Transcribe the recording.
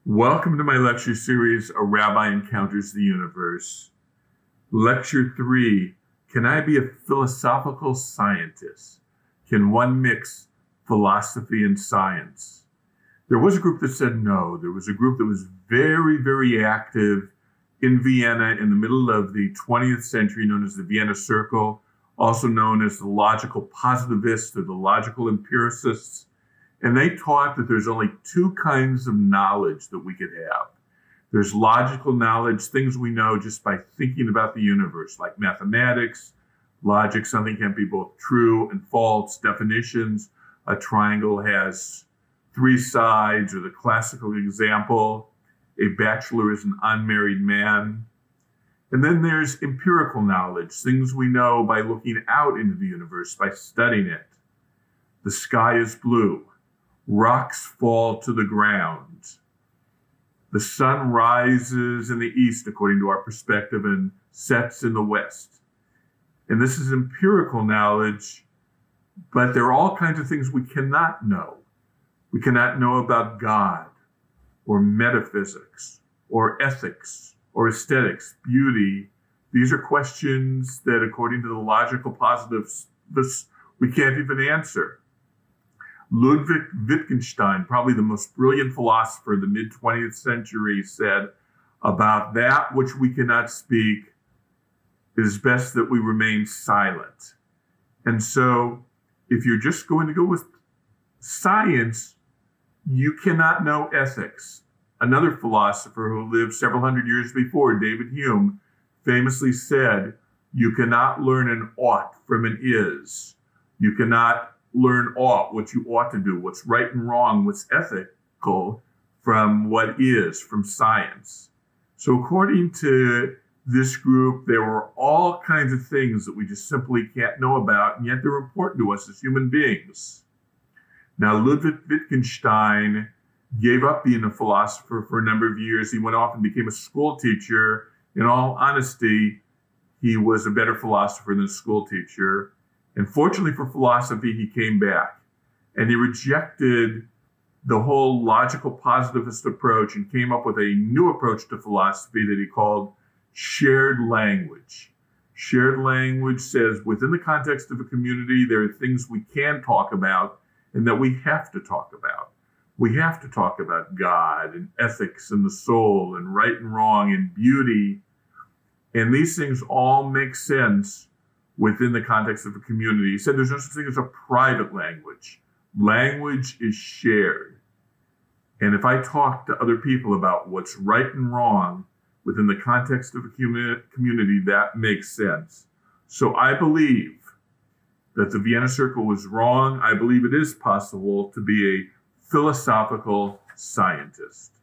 Welcome to my lecture series, A Rabbi Encounters the Universe. Lecture 3, Can I be a philosophical scientist? Can one mix philosophy and science? There was a group that said no. There was a group that was very, very active in Vienna in the middle of the 20th century, known as the Vienna Circle, also known as the logical positivists or the logical empiricists. And they taught that there's only two kinds of knowledge that we could have. There's logical knowledge, things we know just by thinking about the universe, like mathematics, logic, something can be both true and false, definitions. A triangle has three sides, or the classical example, a bachelor is an unmarried man. And then there's empirical knowledge, things we know by looking out into the universe, by studying it. The sky is blue. Rocks fall to the ground. The sun rises in the east according to our perspective and sets in the west. And this is empirical knowledge, but there are all kinds of things we cannot know. We cannot know about God or metaphysics or ethics or aesthetics, beauty. These are questions that, according to the logical positivists, we can't even answer. Ludwig Wittgenstein, probably the most brilliant philosopher of the mid-20th century, said, about that which we cannot speak, it is best that we remain silent. And so if you're just going to go with science, you cannot know ethics. Another philosopher who lived several hundred years before, David Hume, famously said, you cannot learn an ought from an is. You cannot learn ought, what you ought to do, what's right and wrong, what's ethical, from what is, from science. So according to this group, there were all kinds of things that we just simply can't know about, and yet they're important to us as human beings. Now, Ludwig Wittgenstein gave up being a philosopher for a number of years. He went off and became a school teacher. In all honesty, he was a better philosopher than a school teacher. And fortunately for philosophy, he came back and he rejected the whole logical positivist approach and came up with a new approach to philosophy that he called shared language. Shared language says within the context of a community, there are things we can talk about and that we have to talk about. We have to talk about God and ethics and the soul and right and wrong and beauty. And these things all make sense within the context of a community. He said there's no such thing as a private language. Language is shared. And if I talk to other people about what's right and wrong within the context of a community, that makes sense. So I believe that the Vienna Circle was wrong. I believe it is possible to be a philosophical scientist.